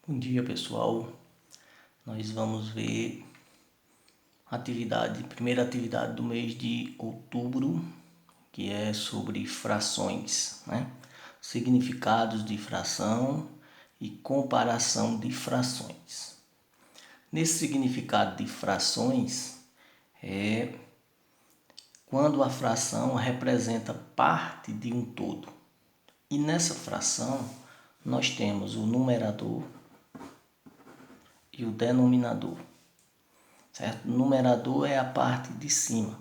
Bom dia, pessoal. Nós vamos ver primeira atividade do mês de outubro, que é sobre frações, né? Significados de fração e comparação de frações. Nesse significado de frações é quando a fração representa parte de um todo. E nessa fração nós temos o numerador e o denominador, certo? O numerador é a parte de cima.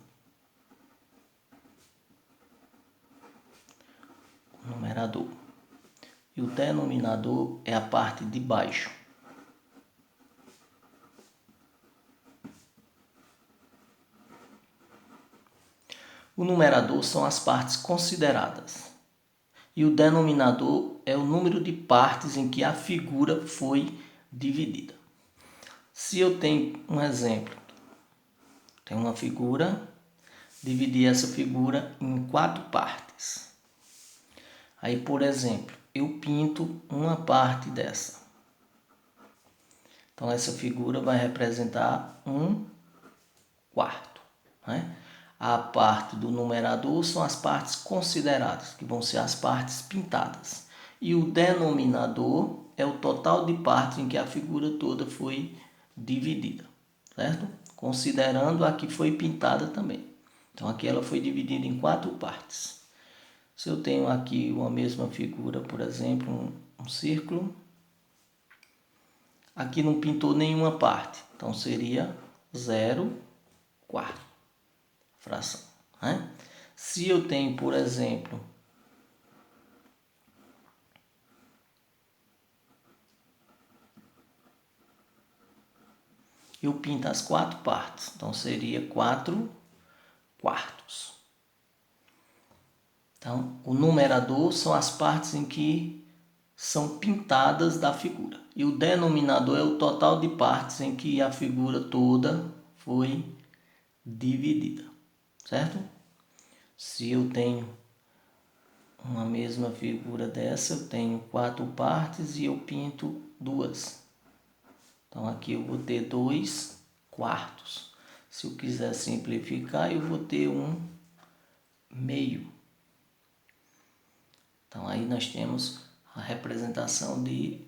O numerador. E o denominador é a parte de baixo. O numerador são as partes consideradas. E o denominador é o número de partes em que a figura foi dividida. Se eu tenho um exemplo, tenho uma figura, dividi essa figura em 4 partes. Aí, por exemplo, eu pinto uma parte dessa. Então, essa figura vai representar 1/4, né? A parte do numerador são as partes consideradas, que vão ser as partes pintadas. E o denominador é o total de partes em que a figura toda foi dividida, certo? Considerando a que foi pintada também. Então, aqui ela foi dividida em 4 partes. Se eu tenho aqui uma mesma figura, por exemplo, um círculo, aqui não pintou nenhuma parte, então seria 0/4 fração, né? Se eu tenho, por exemplo, eu pinto as 4 partes, então seria 4/4. Então, o numerador são as partes em que são pintadas da figura. E o denominador é o total de partes em que a figura toda foi dividida, certo? Se eu tenho uma mesma figura dessa, eu tenho 4 partes e eu pinto 2. Então, aqui eu vou ter 2/4. Se eu quiser simplificar, eu vou ter 1/2. Então, aí nós temos a representação de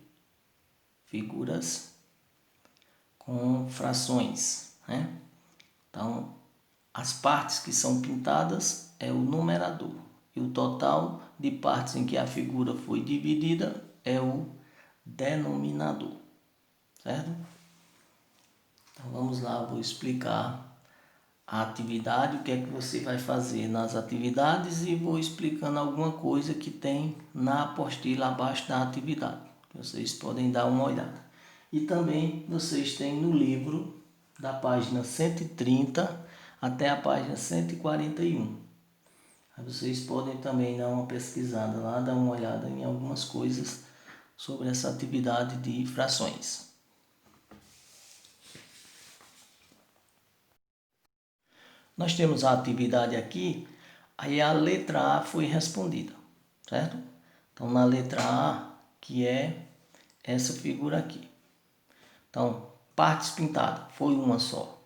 figuras com frações, né? Então, as partes que são pintadas é o numerador. E o total de partes em que a figura foi dividida é o denominador, certo? Então, vamos lá, vou explicar a atividade, o que é que você vai fazer nas atividades e vou explicando alguma coisa que tem na apostila abaixo da atividade. Vocês podem dar uma olhada. E também vocês têm no livro, da página 130 até a página 141. Aí vocês podem também dar uma pesquisada lá, dar uma olhada em algumas coisas sobre essa atividade de frações. Nós temos a atividade aqui, aí a letra A foi respondida, certo? Então, na letra A, que é essa figura aqui. Então, partes pintadas, foi uma só.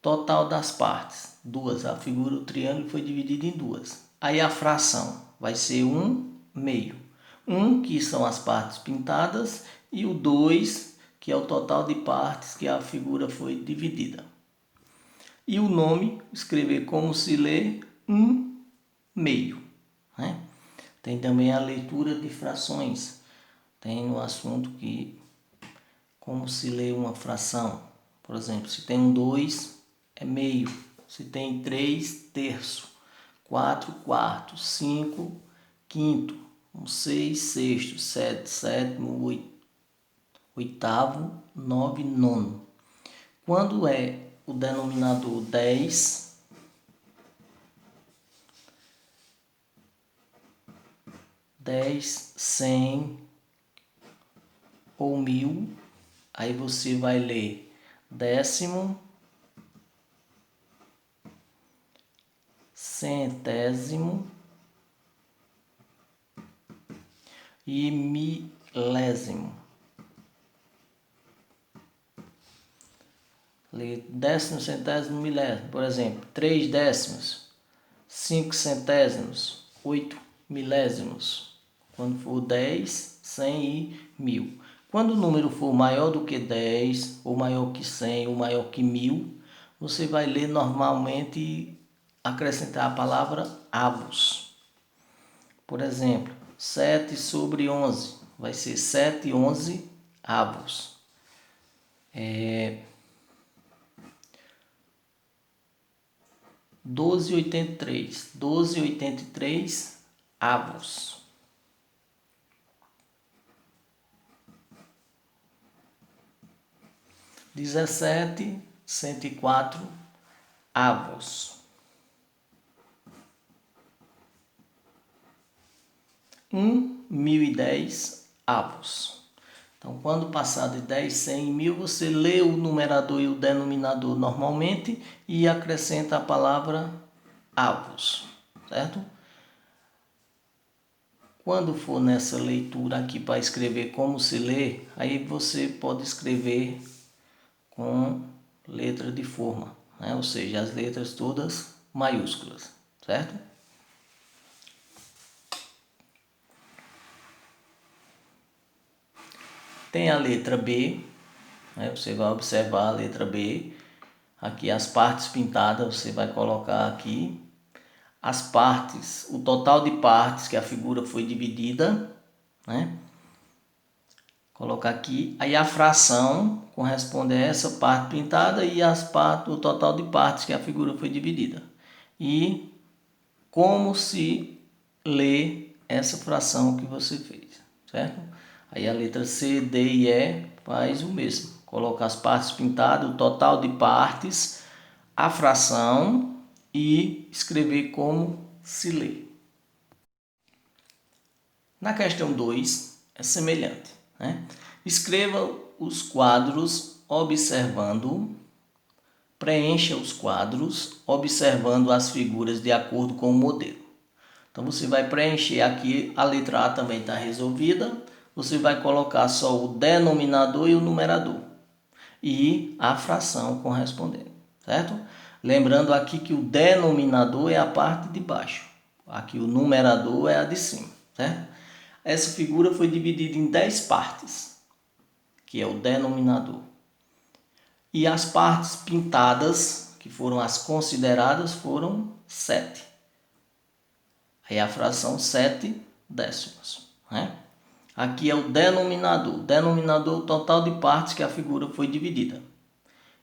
Total das partes, 2. A figura do triângulo foi dividida em 2. Aí a fração vai ser 1/2. 1, que são as partes pintadas, e o 2, que é o total de partes que a figura foi dividida. E o nome, escrever como se lê 1/2, né? Tem também a leitura de frações. Tem no assunto que como se lê uma fração. Por exemplo, se tem 2, é meio. Se tem 3, terço. 4/4, 5, quinto. 6, sexto. 7, sétimo. 8º, 9, nono. Quando é o denominador 10, 100 ou 1000, aí você vai ler décimo, centésimo e milésimo. décimo, centésimo, milésimo. Por exemplo, 3 décimos, 5 centésimos, 8 milésimos. Quando for 10, 100 e 1000. Quando o número for maior do que 10, ou maior que 100, ou maior que 1000, você vai ler normalmente e acrescentar a palavra avos. Por exemplo, 7 sobre 11 vai ser 7, 11 avos. 12,83, 12,83 avos. Dezessete, 104 avos. 1.010 avos. Então, quando passar de 10, 100 e 1000, você lê o numerador e o denominador normalmente e acrescenta a palavra avos, certo? Quando for nessa leitura aqui para escrever como se lê, aí você pode escrever com letra de forma, né? Ou seja, as letras todas maiúsculas, certo? Tem a letra B, né? Você vai observar a letra B. Aqui as partes pintadas você vai colocar aqui. As partes, o total de partes que a figura foi dividida, né? Colocar aqui. Aí a fração corresponde a essa parte pintada e o total de partes que a figura foi dividida. E como se lê essa fração que você fez, certo? Aí a letra C, D e E faz o mesmo. Coloca as partes pintadas, o total de partes, a fração e escrever como se lê. Na questão 2 é semelhante, né? Escreva os quadros observando, preencha os quadros observando as figuras de acordo com o modelo. Então você vai preencher aqui, a letra A também está resolvida, você vai colocar só o denominador e o numerador e a fração correspondente, certo? Lembrando aqui que o denominador é a parte de baixo, aqui o numerador é a de cima, certo? Essa figura foi dividida em 10 partes, que é o denominador. E as partes pintadas, que foram as consideradas, foram 7. Aí a fração 7 décimos, né? Aqui é o denominador. O denominador é o total de partes que a figura foi dividida.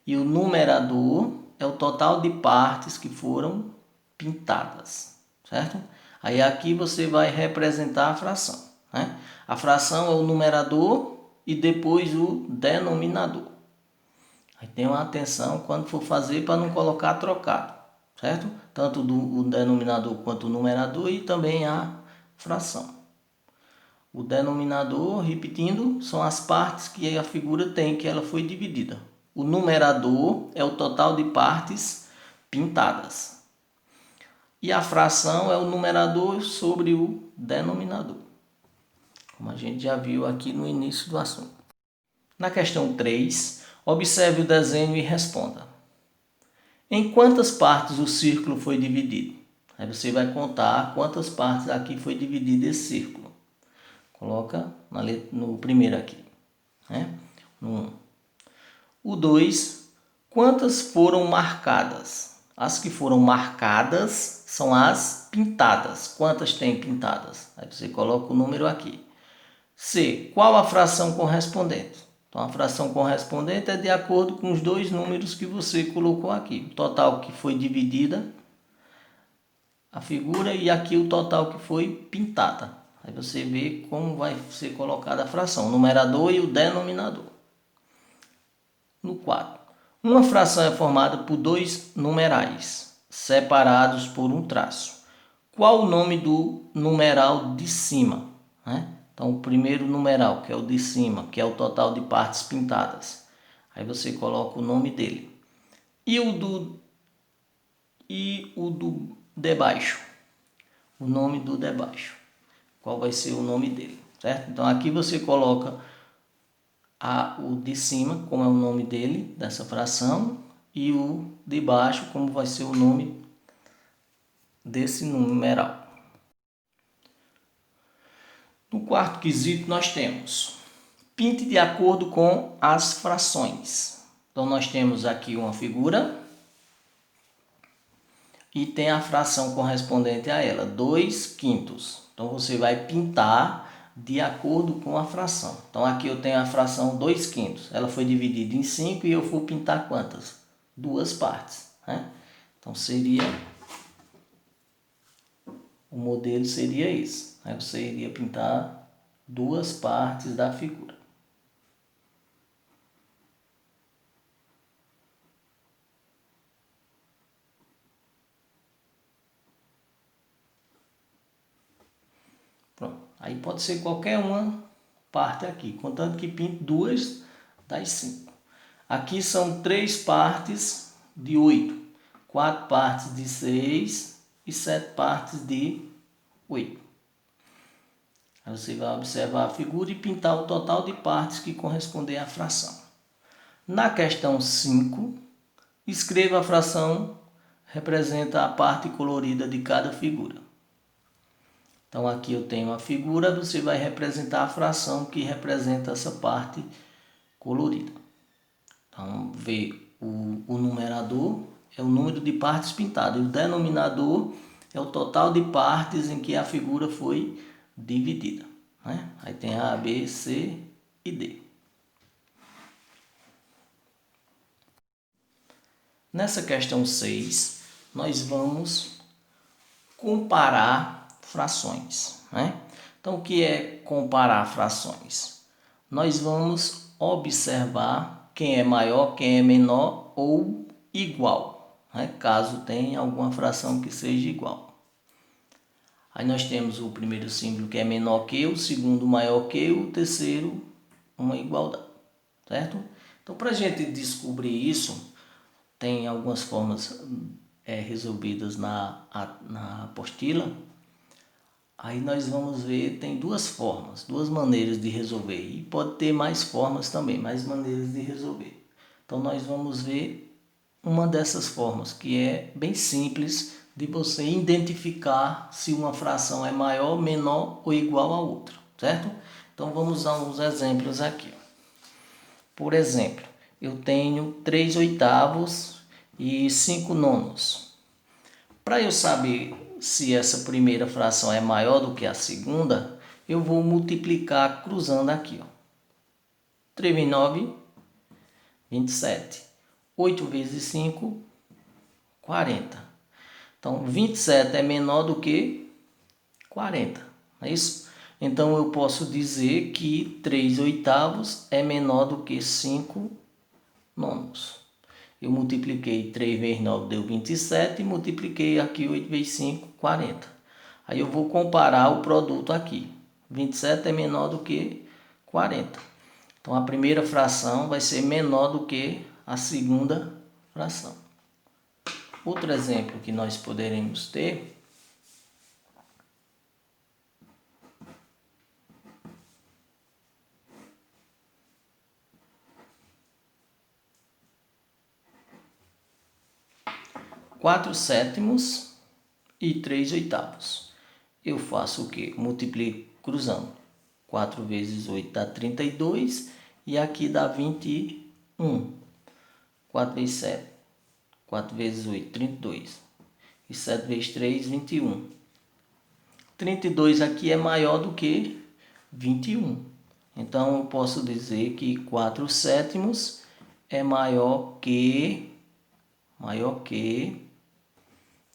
E o numerador é o total de partes que foram pintadas, certo? Aí aqui você vai representar a fração, né? A fração é o numerador e depois o denominador. Aí tem uma atenção quando for fazer para não colocar trocado, certo? Tanto o denominador quanto o numerador e também a fração. O denominador, repetindo, são as partes que a figura tem, que ela foi dividida. O numerador é o total de partes pintadas. E a fração é o numerador sobre o denominador, como a gente já viu aqui no início do assunto. Na questão 3, observe o desenho e responda. Em quantas partes o círculo foi dividido? Aí você vai contar quantas partes aqui foi dividido esse círculo. Coloca no primeiro aqui, né? No 1. O 2, quantas foram marcadas? As que foram marcadas são as pintadas. Quantas tem pintadas? Aí você coloca o número aqui. C, qual a fração correspondente? Então a fração correspondente é de acordo com os dois números que você colocou aqui. O total que foi dividida a figura e aqui o total que foi pintada. Aí você vê como vai ser colocada a fração, o numerador e o denominador. No 4. Uma fração é formada por dois numerais, separados por um traço. Qual o nome do numeral de cima? Então, o primeiro numeral, que é o de cima, que é o total de partes pintadas. Aí você coloca o nome dele. E o do de baixo? O nome do de baixo. Qual vai ser o nome dele, certo? Então, aqui você coloca o de cima, como é o nome dele, dessa fração. e o de baixo, como vai ser o nome desse numeral. No quarto quesito nós temos: pinte de acordo com as frações. Então nós temos aqui uma figura e tem a fração correspondente a ela, 2/5. Então você vai pintar de acordo com a fração. Então aqui eu tenho a fração 2/5. Ela foi dividida em 5 e eu vou pintar quantas? 2 partes, né? Então seria, o modelo seria esse. Aí você iria pintar 2 partes da figura. Pronto. Aí pode ser qualquer uma parte aqui, contanto que pinte 2 das 5. Aqui são 3 partes de 8, 4 partes de 6 e 7 partes de 8. Aí você vai observar a figura e pintar o total de partes que correspondem à fração. Na questão 5, escreva a fração representa a parte colorida de cada figura. Então aqui eu tenho a figura, você vai representar a fração que representa essa parte colorida. Então o numerador é o número de partes pintadas, e o denominador é o total de partes em que a figura foi dividida, né? Aí tem A, B, C e D. Nessa questão 6, nós vamos comparar frações, né? Então, o que é comparar frações? Nós vamos observar quem é maior, quem é menor ou igual, né? Caso tenha alguma fração que seja igual. Aí nós temos o primeiro símbolo que é menor que, o segundo maior que, o terceiro uma igualdade, certo? Então, para a gente descobrir isso, tem algumas formas resolvidas na apostila. Aí nós vamos ver, tem duas formas, duas maneiras de resolver. E pode ter mais formas também, mais maneiras de resolver. Então nós vamos ver uma dessas formas, que é bem simples de você identificar se uma fração é maior, menor ou igual a outra, certo? Então vamos usar uns exemplos aqui. Por exemplo, eu tenho 3/8 e 5/9. Para eu saber se essa primeira fração é maior do que a segunda, eu vou multiplicar cruzando aqui, ó. 3 vezes 9, 27. 8 vezes 5, 40. Então, 27 é menor do que 40, não é isso? Então, eu posso dizer que 3/8 é menor do que 5/9. Eu multipliquei 3 vezes 9 deu 27 e multipliquei aqui 8 vezes 5, 40. Aí eu vou comparar o produto aqui. 27 é menor do que 40. Então a primeira fração vai ser menor do que a segunda fração. Outro exemplo que nós poderemos ter é 4/7 e 3/8. Eu faço o que? Multiplico cruzando. 4 vezes 8 dá 32 e aqui dá 21. 4 vezes 7. 4 vezes 8, 32. E 7 vezes 3, 21. 32 aqui é maior do que 21. Então eu posso dizer que 4/7 é maior que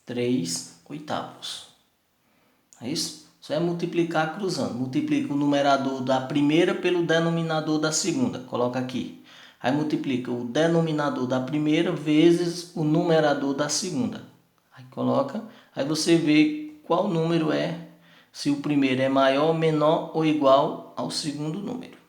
3/8. É isso? Isso é multiplicar cruzando. Multiplica o numerador da primeira pelo denominador da segunda. Coloca aqui. Aí multiplica o denominador da primeira vezes o numerador da segunda. Aí coloca. Aí você vê qual número é. Se o primeiro é maior, menor ou igual ao segundo número.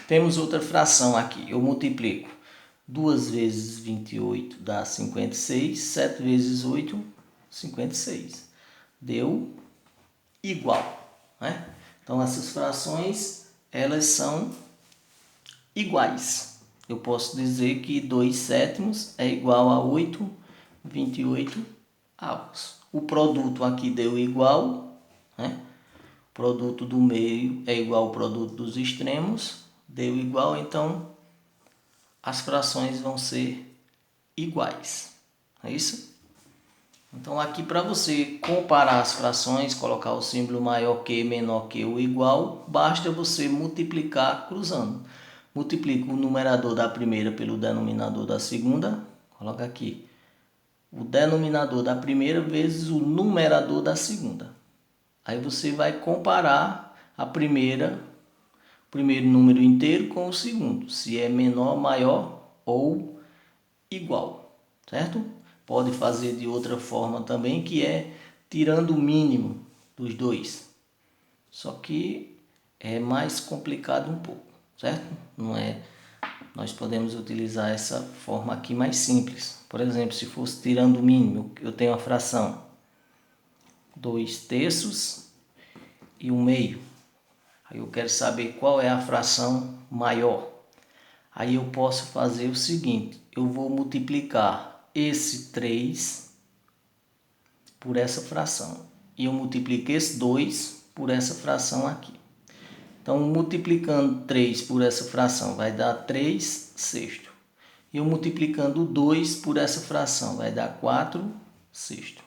Temos outra fração aqui. Eu multiplico 2 vezes 28 dá 56. 7 vezes 8, 56. Deu igual, né? Então, essas frações, elas são iguais. Eu posso dizer que 2 sétimos é igual a 8,28 avos. O produto aqui deu igual, né? O produto do meio é igual ao produto dos extremos, deu igual, então as frações vão ser iguais. É isso? Então aqui para você comparar as frações, colocar o símbolo maior que, menor que ou igual, basta você multiplicar cruzando. Multiplica o numerador da primeira pelo denominador da segunda, coloca aqui o denominador da primeira vezes o numerador da segunda. Aí você vai comparar a primeiro número inteiro com o segundo, se é menor, maior ou igual, certo? Pode fazer de outra forma também, que é tirando o mínimo dos dois. Só que é mais complicado um pouco, certo? Não é? Nós podemos utilizar essa forma aqui mais simples. Por exemplo, se fosse tirando o mínimo, eu tenho a fração 2 terços e 1 meio. Aí eu quero saber qual é a fração maior. Aí eu posso fazer o seguinte, eu vou multiplicar esse 3 por essa fração. E eu multiplico esse 2 por essa fração aqui. Então, multiplicando 3 por essa fração vai dar 3 sextos. E eu multiplicando 2 por essa fração vai dar 4 sextos.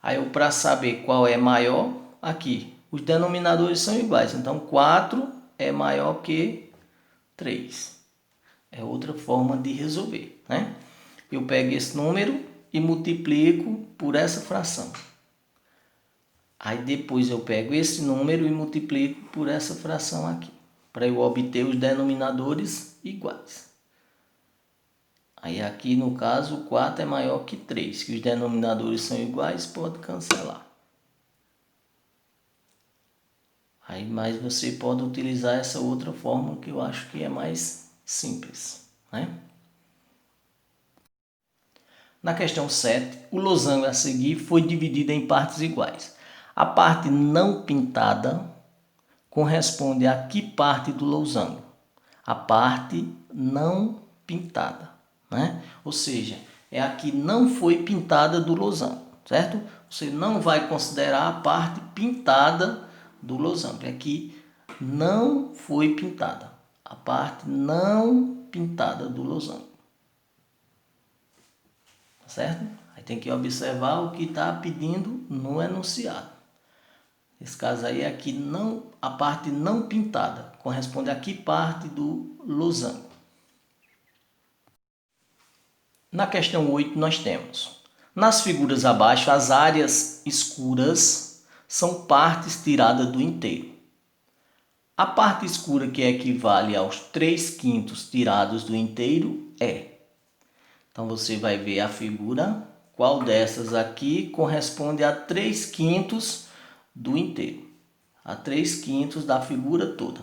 Aí, para saber qual é maior, aqui, os denominadores são iguais. Então, 4 é maior que 3. É outra forma de resolver, né? Eu pego esse número e multiplico por essa fração. Aí depois eu pego esse número e multiplico por essa fração aqui, para eu obter os denominadores iguais. Aí aqui no caso o 4 é maior que 3, que os denominadores são iguais, pode cancelar. Aí, mas você pode utilizar essa outra forma que eu acho que é mais simples, né? Na questão 7, o losango a seguir foi dividido em partes iguais. A parte não pintada corresponde a que parte do losango? A parte não pintada, né? Ou seja, é a que não foi pintada do losango, certo? Você não vai considerar a parte pintada do losango, é que não foi pintada, a parte não pintada do losango, certo? Aí tem que observar o que está pedindo no enunciado. Esse caso aí é aqui não, a parte não pintada, corresponde a que parte do losango. Na questão 8 nós temos, nas figuras abaixo, as áreas escuras são partes tiradas do inteiro. A parte escura que equivale aos 3/5 tirados do inteiro é. Então você vai ver a figura, qual dessas aqui corresponde a 3/5 do inteiro, a 3/5 da figura toda.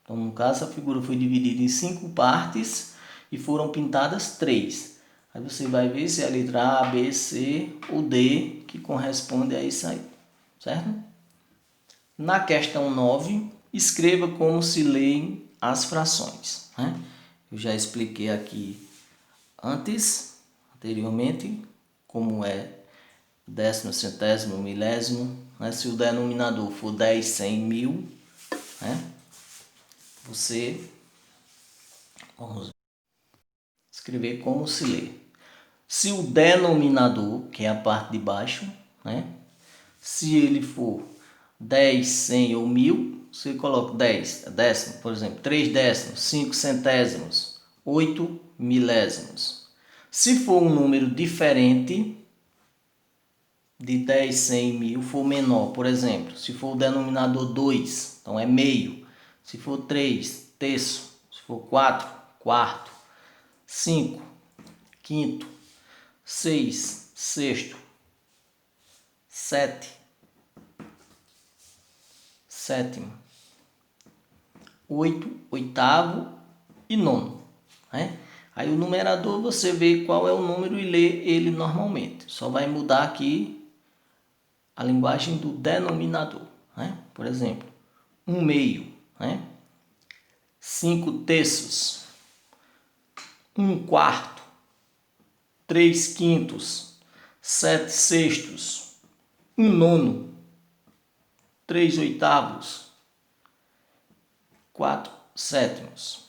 Então, no caso, a figura foi dividida em 5 partes e foram pintadas 3. Aí você vai ver se é a letra A, B, C ou D que corresponde a isso aí, certo? Na questão 9, escreva como se leem as frações, né? Eu já expliquei aqui anteriormente, como é décimo, centésimo, milésimo, né? Se o denominador for 10, 100, 1000, né? Vamos escrever como se lê. Se o denominador, que é a parte de baixo, né? Se ele for 10, 100 ou 1000, você coloca 10, décimo, por exemplo, 3 décimos, 5 centésimos, 8 milésimos. Se for um número diferente de 10, 100 e 1000, for menor, por exemplo, se for o denominador 2, então é meio. Se for 3, terço. Se for 4, quarto. 5, quinto. 6, sexto. 7, sétimo. 8, oitavo e nono, né? Aí o numerador você vê qual é o número e lê ele normalmente. Só vai mudar aqui a linguagem do denominador, né? Por exemplo, 1/2, né? 5/3, 1/4, 3/5, 7/6, 1/9, 3/8, 4/7.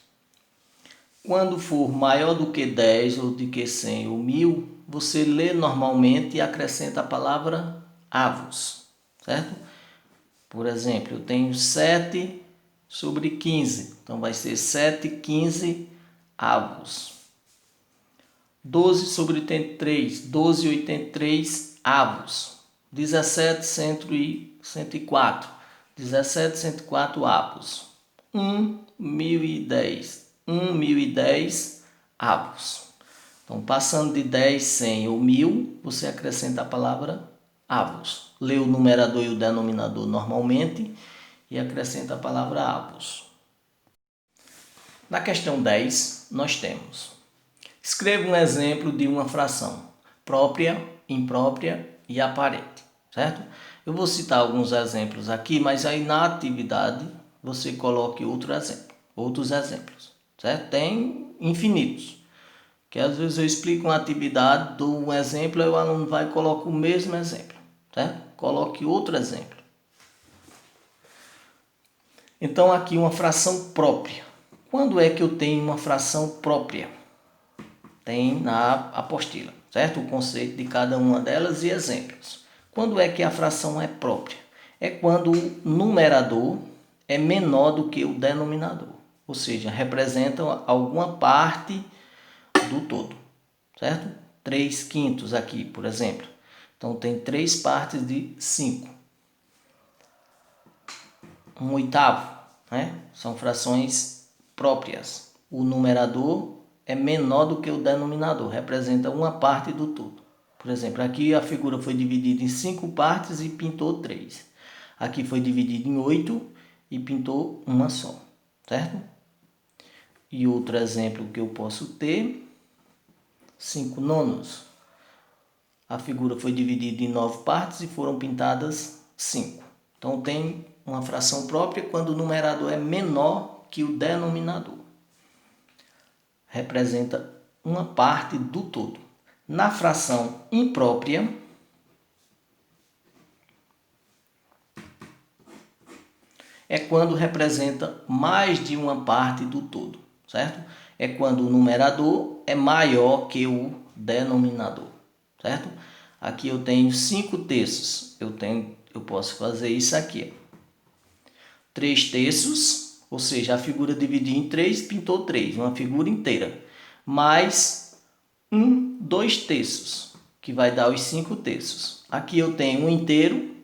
Quando for maior do que 10 ou do que 100 ou 1000, você lê normalmente e acrescenta a palavra avos, certo? Por exemplo, eu tenho 7/15, então vai ser 7/15 avos. 12/83, 12/83 avos. 17/104, 17/104 avos. 1/1010, 1/1010 avos. Então, passando de 10, 100 ou 1000, você acrescenta a palavra avos. Lê o numerador e o denominador normalmente e acrescenta a palavra avos. Na questão 10, nós temos: escreva um exemplo de uma fração própria, imprópria e aparente, certo? Eu vou citar alguns exemplos aqui, mas aí na atividade você coloque outros exemplos, certo? Tem infinitos, que às vezes eu explico uma atividade, dou um exemplo e o aluno vai e coloca o mesmo exemplo, certo? Coloque outro exemplo. Então aqui uma fração própria. Quando é que eu tenho uma fração própria? Tem na apostila, certo? O conceito de cada uma delas e exemplos. Quando é que a fração é própria? É quando o numerador é menor do que o denominador, ou seja, representa alguma parte do todo, certo? 3/5 aqui, por exemplo. Então tem 3 partes de 5. 1/8, né? São frações próprias. O numerador é menor do que o denominador, representa uma parte do todo. Por exemplo, aqui a figura foi dividida em 5 partes e pintou 3. Aqui foi dividida em 8 e pintou uma só, certo? E outro exemplo que eu posso ter, 5/9. A figura foi dividida em 9 partes e foram pintadas 5. Então tem uma fração própria quando o numerador é menor que o denominador. Representa uma parte do todo. Na fração imprópria, é quando representa mais de uma parte do todo, certo? É quando o numerador é maior que o denominador, certo? Aqui eu tenho 5/3. Eu posso fazer isso aqui. 3/3, ou seja, a figura dividiu em 3, pintou 3, uma figura inteira. Mais 2/3, que vai dar os 5/3. Aqui eu tenho um inteiro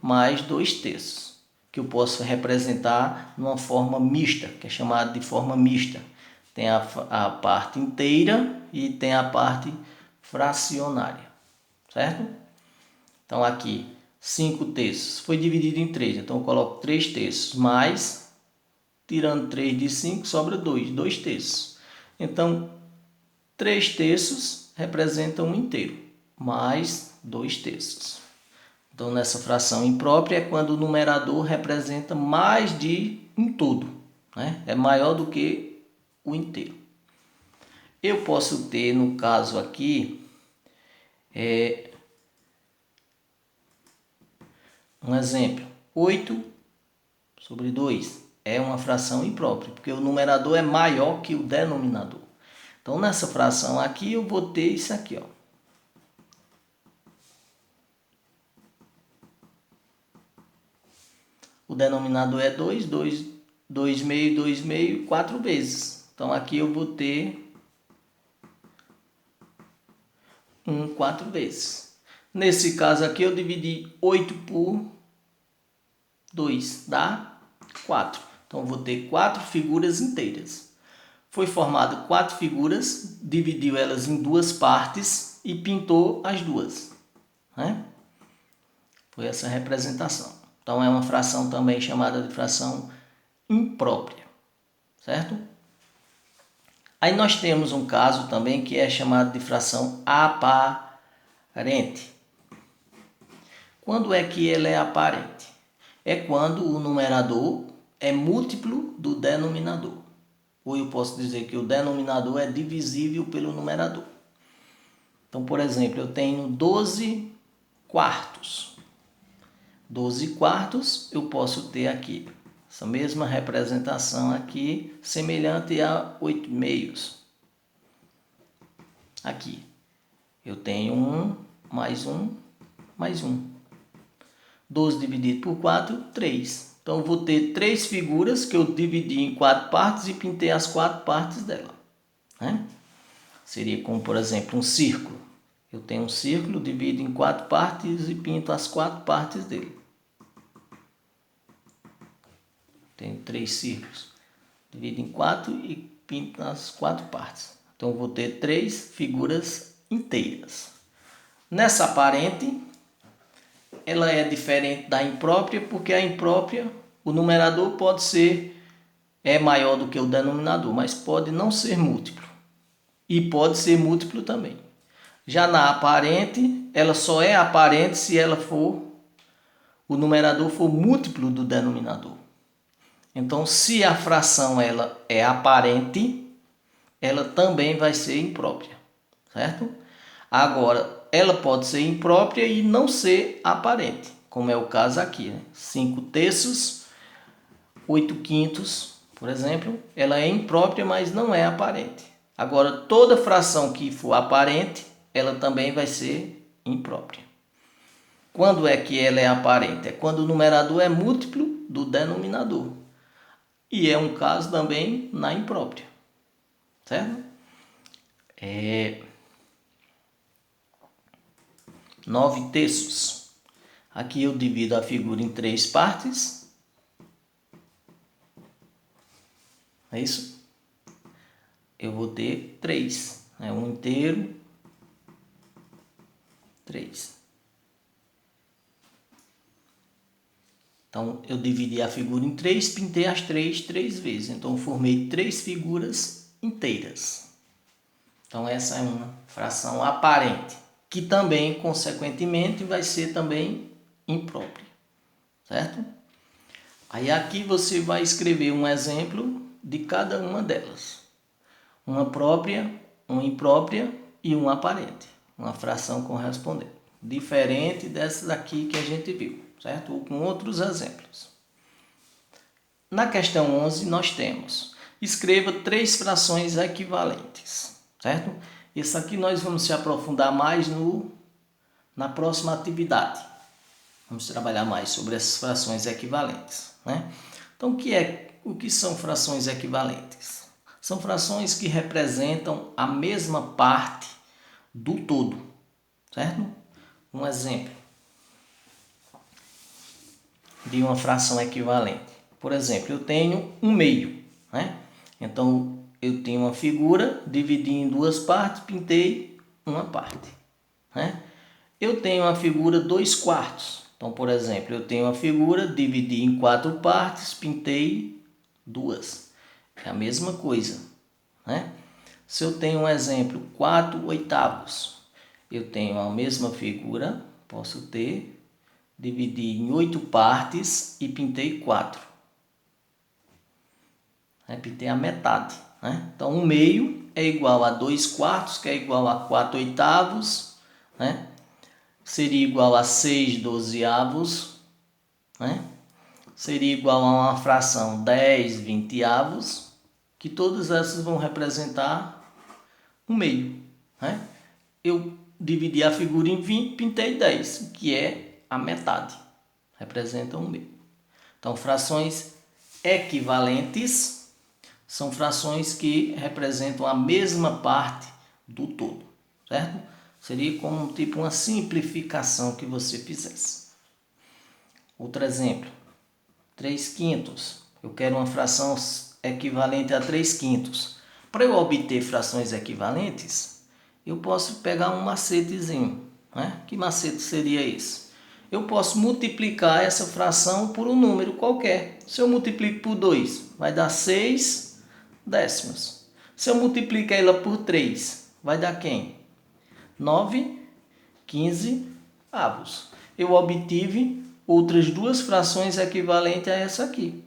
mais 2/3, que eu posso representar numa forma mista, que é chamada de forma mista. Tem a parte inteira e tem a parte fracionária, certo? Então aqui 5/3 foi dividido em 3, então eu coloco 3/3 mais, tirando 3 de 5, sobra 2/3. Então 3/3 representa um inteiro, mais 2/3. Então nessa fração imprópria é quando o numerador representa mais de um todo, né? É maior do que o inteiro. Eu posso ter, no caso aqui, um exemplo, 8/2 é uma fração imprópria, porque o numerador é maior que o denominador. Então, nessa fração aqui, eu vou ter isso aqui, ó. O denominador é 2, 2/2, 2/2, 4 vezes. Então, aqui eu vou ter 4 vezes. Nesse caso aqui, eu dividi 8 por 2, dá 4. Então, eu vou ter 4 figuras inteiras. Foi formado 4 figuras, dividiu elas em 2 partes e pintou as duas, né? Foi essa representação. Então, é uma fração também chamada de fração imprópria, certo? Aí nós temos um caso também que é chamado de fração aparente. Quando é que ele é aparente? É quando o numerador é múltiplo do denominador. Ou eu posso dizer que o denominador é divisível pelo numerador. Então, por exemplo, eu tenho 12 quartos. 12 quartos eu posso ter aqui. Essa mesma representação aqui, semelhante a 8 meios. Aqui, eu tenho 1, mais 1, mais 1. 12 dividido por 4, 3. Então, eu vou ter 3 figuras que eu dividi em 4 partes e pintei as 4 partes dela. Né? Seria como, por exemplo, um círculo. Eu tenho um círculo, divido em 4 partes e pinto as 4 partes dele. Tenho 3 círculos. Divido em 4 e pinto as 4 partes. Então, eu vou ter 3 figuras inteiras. Nessa aparente, ela é diferente da imprópria, porque a imprópria, o numerador pode ser maior do que o denominador, mas pode não ser múltiplo. E pode ser múltiplo também. Já na aparente, ela só é aparente se o numerador for múltiplo do denominador. Então, se a fração ela é aparente, ela também vai ser imprópria, certo? Agora, ela pode ser imprópria e não ser aparente, como é o caso aqui, né? 5 terços, 8 quintos, por exemplo, ela é imprópria, mas não é aparente. Agora, toda fração que for aparente, ela também vai ser imprópria. Quando é que ela é aparente? É quando o numerador é múltiplo do denominador. E é um caso também na imprópria, certo? 9 terços. Aqui eu divido a figura em 3 partes. É isso? Eu vou ter 3. Um inteiro. 3. Então, eu dividi a figura em 3, pintei as 3 vezes. Então, eu formei 3 figuras inteiras. Então, essa é uma fração aparente, que também, consequentemente, vai ser também imprópria, certo? Aí, aqui você vai escrever um exemplo de cada uma delas. Uma própria, uma imprópria e uma aparente. Uma fração correspondente. Diferente dessas aqui que a gente viu, certo? Ou com outros exemplos. Na questão 11, nós temos: escreva 3 frações equivalentes, certo? Isso aqui nós vamos se aprofundar mais na próxima atividade. Vamos trabalhar mais sobre essas frações equivalentes, né? Então, o que são frações equivalentes? São frações que representam a mesma parte do todo, certo? Um exemplo de uma fração equivalente. Por exemplo, eu tenho 1/2, né? Então, eu tenho uma figura, dividi em 2 partes, pintei uma parte, né? Eu tenho uma figura 2 quartos. Então, por exemplo, eu tenho uma figura, dividi em 4 partes, pintei 2. É a mesma coisa, né? Se eu tenho um exemplo, 4 oitavos, eu tenho a mesma figura, posso ter, dividi em 8 partes e pintei 4. Pintei a metade, né? Então, 1/2 é igual a 2 quartos, que é igual a 4 oitavos, né? Seria igual a 6 dozeavos, né? Seria igual a uma fração 10 vinteavos, que todas essas vão representar 1/2, né? Eu dividi a figura em 20, pintei 10, que é a metade, representa 1/2. Então, frações equivalentes são frações que representam a mesma parte do todo, certo? Seria como tipo uma simplificação que você fizesse. Outro exemplo, 3 quintos. Eu quero uma fração equivalente a 3 quintos. Para eu obter frações equivalentes, eu posso pegar um macetezinho, né? Que macete seria esse? Eu posso multiplicar essa fração por um número qualquer. Se eu multiplico por 2, vai dar 6 décimos. Se eu multiplicar ela por 3, vai dar quem? 9, 15 avos. eu obtive outras duas frações equivalentes a essa aqui.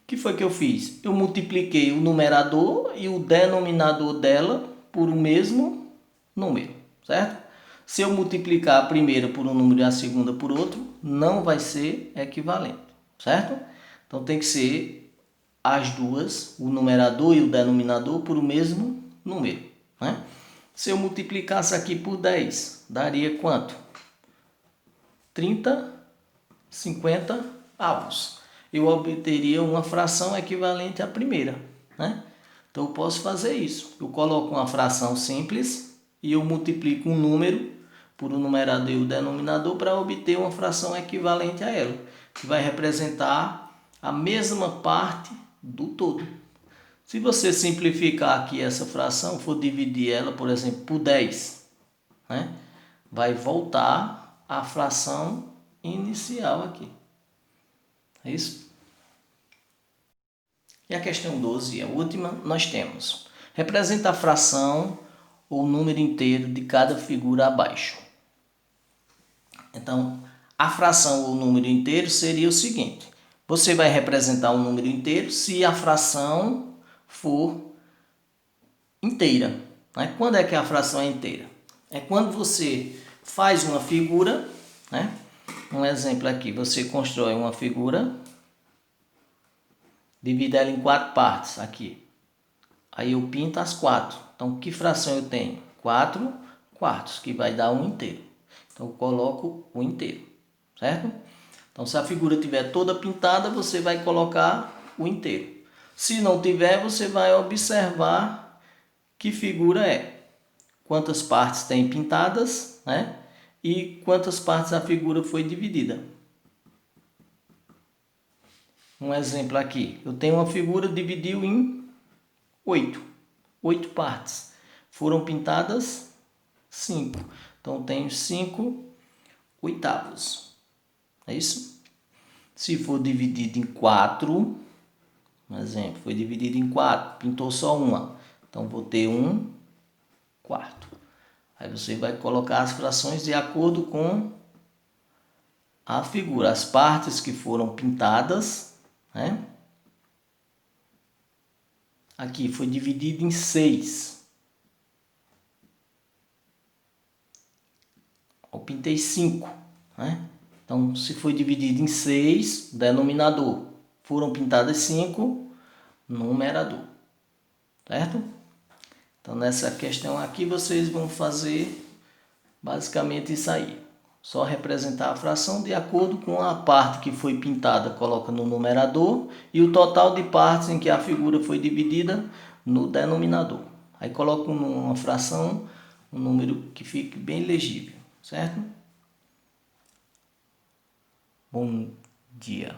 O que foi que eu fiz? Eu multipliquei o numerador e o denominador dela por o mesmo número, certo? Se eu multiplicar a primeira por um número e a segunda por outro, não vai ser equivalente, certo? Então tem que ser as duas, o numerador e o denominador, por o mesmo número, né? Se eu multiplicasse aqui por 10, daria quanto? 30, 50 avos. Eu obteria uma fração equivalente à primeira, né? Então eu posso fazer isso. Eu coloco uma fração simples e eu multiplico um número por um numerador e o denominador para obter uma fração equivalente a ela, que vai representar a mesma parte do todo. Se você simplificar aqui essa fração, for dividir ela, por exemplo, por 10, né? Vai voltar à fração inicial aqui. É isso? E a questão 12, a última, nós temos: representa a fração ou número inteiro de cada figura abaixo. Então, a fração ou número inteiro seria o seguinte: você vai representar um número inteiro se a fração for inteira, né? Quando é que a fração é inteira? É quando você faz uma figura, né? Um exemplo aqui, você constrói uma figura, divide ela em 4 partes aqui. Aí eu pinto as 4. Então, que fração eu tenho? 4 quartos, que vai dar um inteiro. Então, eu coloco o inteiro, certo? Então, se a figura estiver toda pintada, você vai colocar o inteiro. Se não tiver, você vai observar que figura é. Quantas partes tem pintadas, né? E quantas partes a figura foi dividida. Um exemplo aqui. Eu tenho uma figura dividiu em 8. 8 partes. Foram pintadas 5. Então, eu tenho 5 oitavos. É isso? Se for dividido em 4, um exemplo, foi dividido em 4, pintou só uma. Então, vou ter 1 quarto. Aí você vai colocar as frações de acordo com a figura. As partes que foram pintadas, né? Aqui foi dividido em 6. Eu pintei 5, né? Então, se foi dividido em 6, denominador. Foram pintadas 5, numerador. Certo? Então, nessa questão aqui, vocês vão fazer basicamente isso aí. Só representar a fração de acordo com a parte que foi pintada, coloca no numerador, e o total de partes em que a figura foi dividida no denominador. Aí coloca uma fração, um número que fique bem legível, certo? Bom dia.